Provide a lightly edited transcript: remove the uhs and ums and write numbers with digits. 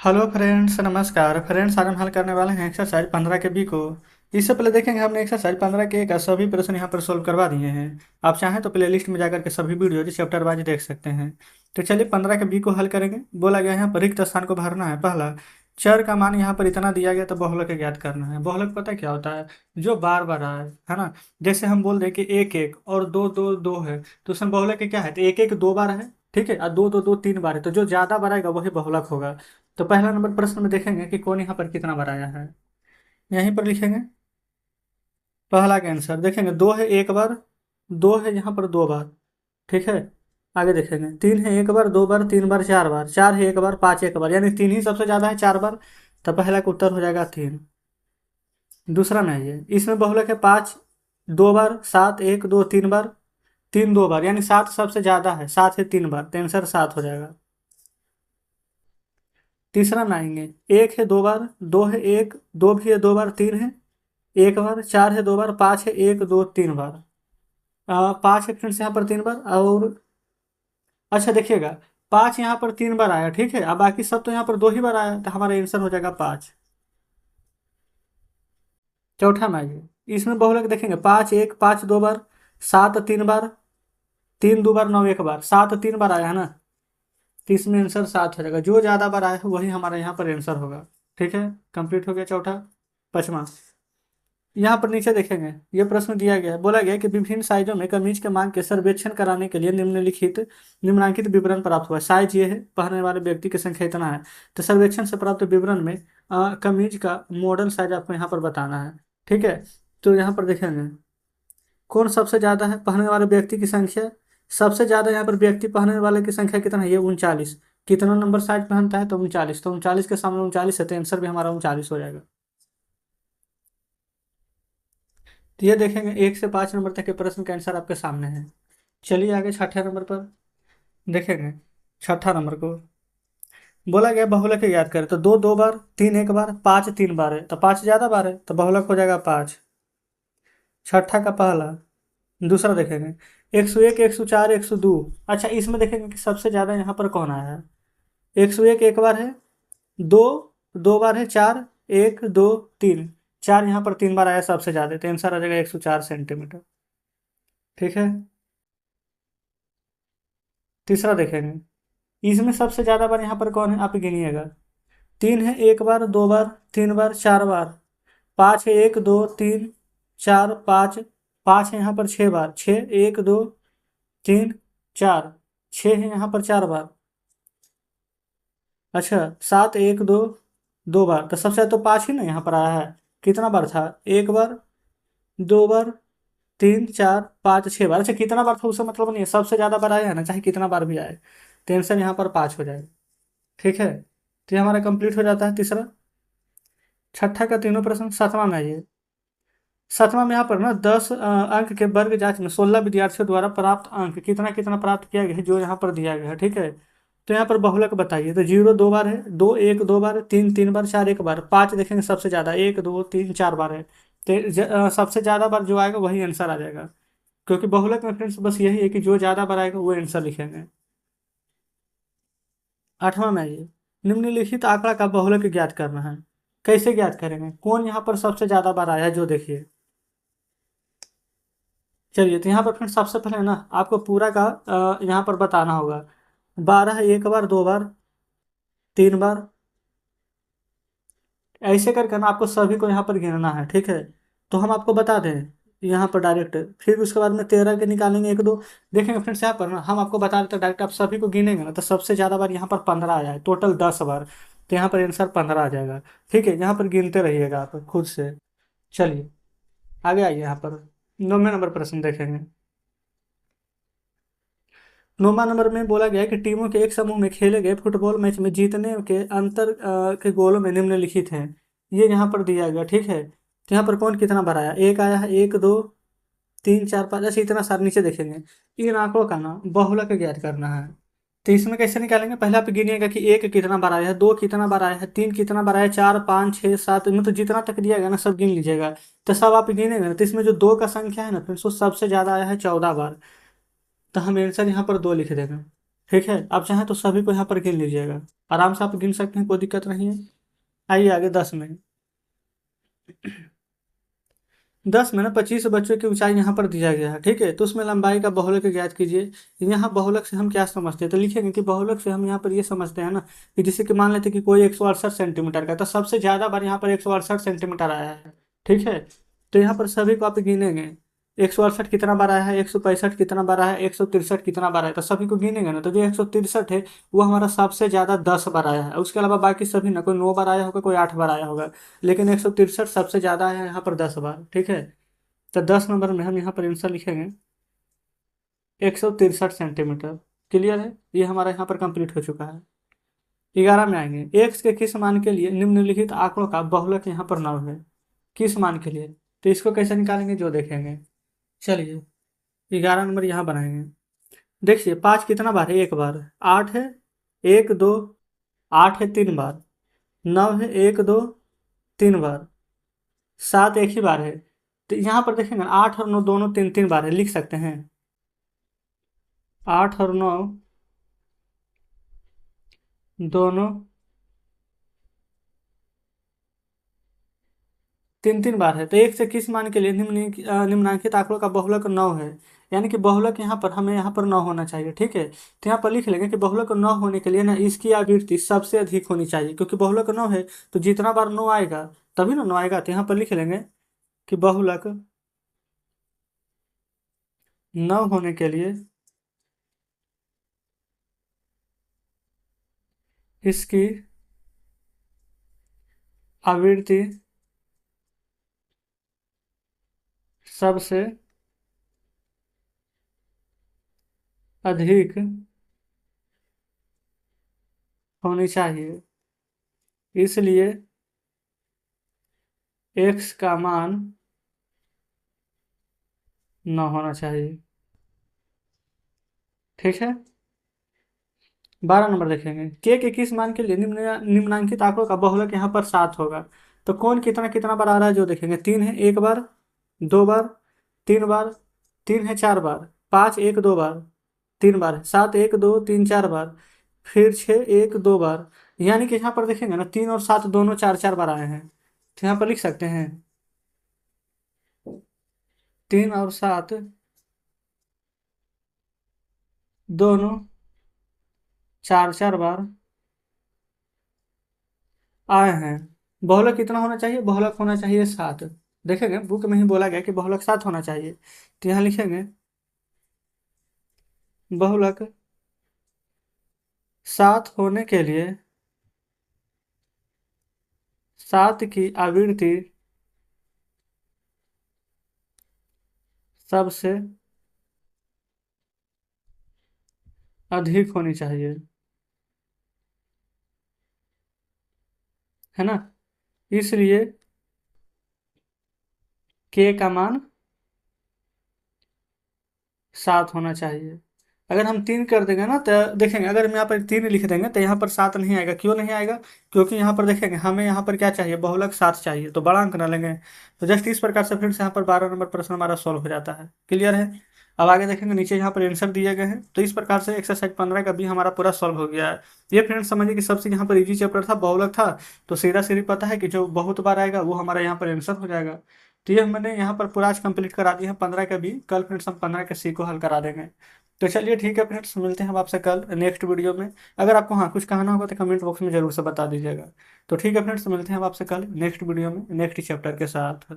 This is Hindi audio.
हेलो फ्रेंड्स, नमस्कार फ्रेंड्स। आज हम हल करने वाले हैं एक्सरसाइज 15 के बी को। इससे पहले देखेंगे हमने एक्सरसाइज 15 के का सभी प्रश्न यहाँ पर सोल्व करवा दिए हैं। आप चाहें तो प्ले लिस्ट में जाकर के सभी वीडियो चैप्टर वाइज देख सकते हैं। तो चलिए 15 के बी को हल करेंगे। बोला गया है यहाँ पर रिक्त स्थान को भरना है। पहला, चर का मान यहाँ पर इतना दिया गया तो बहुलक ज्ञात करना है। बहुलक पता है क्या होता है? जो बार बार आए, है ना। जैसे हम बोल दें कि एक एक और दो दो दो है, तो उसमें बहुलक क्या है? तो एक एक दो बार है, ठीक है, और दो दो दो तीन बार है, तो जो ज्यादा बार आएगा वही बहुलक होगा। तो पहला नंबर प्रश्न में देखेंगे कि कौन यहाँ पर कितना बार आया है। यहीं पर लिखेंगे पहला का आंसर। देखेंगे दो है एक बार, दो है यहाँ पर दो बार, ठीक है। आगे देखेंगे तीन है एक बार, दो बार, तीन बार, चार बार, चार है एक बार, पांच एक बार, यानी तीन ही सबसे ज्यादा है, चार बार। तो पहला का उत्तर हो जाएगा तीन। दूसरा में आइए, इसमें बहुलक है पाँच, दो बार, सात एक दो तीन बार, तीन दो बार, यानी सात सबसे ज्यादा है, सात है तीन बार, तो आंसर सात हो जाएगा। तीसरा में आएंगे, एक है दो बार, दो है एक, दो भी है दो बार, तीन है एक बार, चार है दो बार, पाँच है एक दो तीन बार, पाँच है फ्रेंड्स यहाँ पर तीन बार। और अच्छा देखिएगा, पाँच यहाँ पर तीन बार आया, ठीक है, अब बाकी सब तो यहाँ पर दो ही बार आया, तो हमारा आंसर हो जाएगा पाँच। चौथा में आइए, इसमें बहुलक देखेंगे पाँच एक, पाँच दो बार, सात तीन बार, तीन दो बार, नौ एक बार, सात तीन बार आया है ना, तो इसमें आंसर सात हो जाएगा। जो ज़्यादा बार आया है वही हमारा यहाँ पर आंसर होगा। ठीक है, कंप्लीट हो गया चौथा। पाँचवा, यहाँ पर नीचे देखेंगे, ये प्रश्न दिया गया है। बोला गया है कि विभिन्न साइजों में कमीज के मांग के सर्वेक्षण कराने के लिए निम्नलिखित विवरण प्राप्त हुआ है। साइज ये है, पहनने वाले व्यक्ति की संख्या इतना है। तो सर्वेक्षण से प्राप्त विवरण में कमीज का मॉडल साइज आपको यहाँ पर बताना है। ठीक है, तो यहाँ पर देखेंगे कौन सबसे ज्यादा है, पहनने वाले व्यक्ति की संख्या। सबसे ज्यादा यहाँ पर व्यक्ति पहनने वाले की संख्या कितना है? ये 39। कितना नंबर साइज पहनता है? तो 39। तो 39 के सामने 39 है, तो आंसर भी हमारा 39 हो जाएगा। तो ये देखेंगे 1 से 5 नंबर तक के प्रश्न का आंसर आपके सामने है। चलिए आगे छठे नंबर पर देखेंगे। छठा नंबर को बोला गया बहुलक याद करें। तो दो दो बार, तीन एक बार, पाँच तीन बार है, तो पाँच ज्यादा बार है, तो बहुलक हो जाएगा पाँच। छठा का पहला। दूसरा देखेंगे 101, 104, 102। अच्छा, इसमें देखेंगे कि सबसे ज्यादा यहाँ पर कौन आया है। 101 एक बार है, दो दो बार है, चार एक दो तीन, चार यहाँ पर तीन बार आया सबसे ज्यादा, तो आंसर आ जाएगा 104 सेंटीमीटर। ठीक है, तीसरा देखेंगे, इसमें सबसे ज्यादा बार यहाँ पर कौन है, आप गिनिएगा। तीन है एक बार, दो बार, तीन बार, चार बार। पाँच है एक दो तीन चार पाँच, पाँच है यहाँ पर छह बार, छः एक दो तीन चार, छः है यहाँ पर चार बार। अच्छा, सात एक दो दो बार, तो सबसे ज्यादा तो पाँच ही ना यहाँ पर आया है। कितना बार था? एक बार, दो बार, तीन चार पाँच छह बार। अच्छा, कितना बार था उससे मतलब नहीं है, सबसे ज्यादा बार आया है ना, चाहे कितना बार भी आए, तो आंसर यहाँ पर पाँच हो जाएगा। ठीक है, तो ये हमारा कंप्लीट हो जाता है तीसरा। छठा का तीनों प्रश्न। सातवां में आइए। सातवां में यहाँ पर ना 10 अंक के वर्ग जांच में 16 विद्यार्थियों द्वारा प्राप्त अंक कितना कितना प्राप्त किया गया है, जो यहाँ पर दिया गया है। ठीक है, तो यहाँ पर बहुलक बताइए। तो जीरो दो बार है, दो एक दो बार, तीन तीन बार, चार एक बार, पाँच देखेंगे सबसे ज्यादा, एक दो तीन चार बार है, तो सबसे ज्यादा बार जो आएगा वही आंसर आ जाएगा। क्योंकि बहुलक में फ्रेंड्स बस यही है कि जो ज्यादा बार आएगा वो आंसर लिखेंगे। आठवां में आइए, निम्नलिखित आंकड़ा का बहुलक ज्ञात करना है। कैसे ज्ञात करेंगे? कौन यहाँ पर सबसे ज्यादा बार आया है, जो देखिए। चलिए, तो यहाँ पर फ्रेंड्स सबसे पहले ना आपको पूरा का यहाँ पर बताना होगा। 12 एक बार, दो बार, तीन बार, ऐसे करके ना आपको सभी को यहाँ पर गिनना है। ठीक है, तो हम आपको बता दें यहाँ पर डायरेक्ट, फिर उसके बाद में 13 के निकालेंगे एक दो। देखेंगे फ्रेंड्स यहाँ पर ना हम आपको बता देते हैं डायरेक्ट, आप सभी को गिनेंगे ना, तो सबसे ज़्यादा बार यहाँ पर 15 आया है, टोटल 10 बार, तो यहाँ पर आंसर 15 आ जाएगा। ठीक है, यहाँ पर गिनते रहिएगा आप खुद से। चलिए आगे आइए, यहाँ पर 9वें नंबर प्रश्न देखेंगे। 9वां नंबर में बोला गया है कि टीमों के एक समूह में खेले गए फुटबॉल मैच में जीतने के अंतर के गोलों में निम्नलिखित हैं। ये यहाँ पर दिया गया। ठीक है, तो यहाँ पर कौन कितना बार आया? एक आया है, एक दो तीन चार पाँच, ऐसे इतना सारा नीचे देखेंगे। इन आंकड़ों का ना बहुलक ज्ञात करना है। तो इसमें कैसे निकालेंगे? पहले आप गिनिएगा कि एक कितना बार आया है, दो कितना बार आया है, तीन कितना बार आया है, चार पाँच छः सात, मतलब जितना तक दिया गया ना सब गिन लीजिएगा। तो सब आप गिनेंगे ना, तो इसमें जो दो का संख्या है ना फिर उसको सबसे ज्यादा आया है 14 बार, तो हम आंसर यहाँ पर दो लिख देंगे। ठीक है, आप चाहें तो सभी को यहाँ पर गिन लीजिएगा, आराम से आप गिन सकते हैं, कोई दिक्कत नहीं है। आइए आगे 10 में। 10 में ना 25 बच्चों की ऊंचाई यहाँ पर दिया गया है, ठीक है, तो उसमें लंबाई का बहुलक ज्ञात कीजिए। यहाँ बहुलक से हम क्या समझते हैं, तो लिखेंगे कि बहुलक से हम यहाँ पर ये समझते हैं ना, कि जैसे कि मान लेते हैं कि कोई 168 सेंटीमीटर का, तो सबसे ज्यादा बार यहाँ पर 168 सेंटीमीटर आया है, ठीक है। तो यहाँ पर सभी को आप गिनेंगे, 168 कितना बार आया है, 165 कितना बार आया है, 163 कितना बार आया है, तो सभी को गिनेंगे ना, तो जो 163 है वो हमारा सबसे ज्यादा 10 बार आया है। उसके अलावा बाकी सभी ना, कोई 9 बार आया होगा, कोई 8 बार आया होगा, लेकिन 163 सबसे ज्यादा आया है यहाँ पर 10 बार, ठीक है। तो 10 नंबर में हम यहाँ पर आंसर लिखेंगे 163 सेंटीमीटर। क्लियर है, ये हमारा यहाँ पर कंप्लीट हो चुका है। 11 में आएंगे, एक्स के किस मान के लिए निम्नलिखित आंकड़ों का बहुलक यहाँ पर 9 है, किस मान के लिए, तो इसको कैसे निकालेंगे जो देखेंगे। चलिए 11 नंबर यहाँ बनाएंगे। देखिए 5 कितना बार है, एक बार, 8 है, एक दो, 8 है 3 बार, 9 है, एक दो, 3 बार, 7 एक ही बार है। तो यहाँ पर देखेंगे 8 और 9 दोनों तीन तीन बार है, लिख सकते हैं। 8 और 9 दोनों तीन तीन बार है, तो एक से किस मान के लिए निम्नांकित आंकड़ों का बहुलक 9 है, यानी कि बहुलक यहाँ पर हमें यहाँ पर 9 होना चाहिए, ठीक है। तो यहाँ पर लिख लेंगे कि बहुलक 9 होने के लिए ना इसकी आवृत्ति सबसे अधिक होनी चाहिए, क्योंकि बहुलक 9 है, तो जितना बार 9 आएगा तभी ना 9 आएगा। तो यहाँ पर लिख लेंगे कि बहुलक 9 होने के लिए इसकी आवृत्ति सबसे अधिक होनी चाहिए, इसलिए x का मान 9 होना चाहिए, ठीक है। 12 नंबर देखेंगे, के किस मान के लिए निम्नांकित आंकड़ों का बहुलक यहाँ पर 7 होगा, तो कौन कितना कितना बार आ रहा है जो देखेंगे। 3 है एक बार, 2 बार, 3 बार, 3 है 4 बार, 5 एक 2 बार, 3 बार है, 7 एक दो तीन 4 बार, फिर 6 एक 2 बार, यानी कि यहाँ पर देखेंगे ना 3 और 7 दोनों चार चार बार आए हैं। तो यहाँ पर लिख सकते हैं 3 और 7 दोनों चार चार बार आए हैं। बहुलक कितना होना चाहिए, बहुलक होना चाहिए 7। देखेंगे बुक में ही बोला गया कि बहुलक 7 होना चाहिए, तो यहाँ लिखेंगे बहुलक 7 होने के लिए 7 की आवृत्ति सबसे अधिक होनी चाहिए, है ना। इसलिए के का मान 7 होना चाहिए। अगर हम 3 कर देंगे ना, तो देखेंगे अगर हम यहाँ पर 3 लिख देंगे तो यहाँ पर 7 नहीं आएगा, क्यों नहीं आएगा, क्योंकि यहाँ पर देखेंगे हमें यहाँ पर क्या चाहिए, बहुलक 7 चाहिए, तो बड़ा अंक ना लेंगे। तो जस्ट इस प्रकार से फिर से यहाँ पर 12 नंबर प्रश्न हमारा सॉल्व हो जाता है। क्लियर है। अब आगे देखेंगे, नीचे यहाँ पर आंसर दिए गए हैं, तो इस प्रकार से एक्सरसाइज 15 का भी हमारा पूरा सॉल्व हो गया है। ये फ्रेंड्स समझिए कि सबसे यहाँ पर इजी चैप्टर था, बहुलक था, तो सीधा सीधी पता है कि जो बहुत बार आएगा वो हमारा यहाँ पर आंसर हो जाएगा। तो ये मैंने यहाँ पर पूरा आज कंप्लीट करा दिया है 15 का भी, कल फ्रेंड्स हम 15 के सी को हल करा देंगे। तो चलिए ठीक है फ्रेंड्स, मिलते हैं हम आपसे कल नेक्स्ट वीडियो में। अगर आपको हाँ कुछ कहना होगा तो कमेंट बॉक्स में जरूर से बता दीजिएगा। तो ठीक है फ्रेंड्स, मिलते हैं हम आपसे कल नेक्स्ट वीडियो में नेक्स्ट चैप्टर के साथ।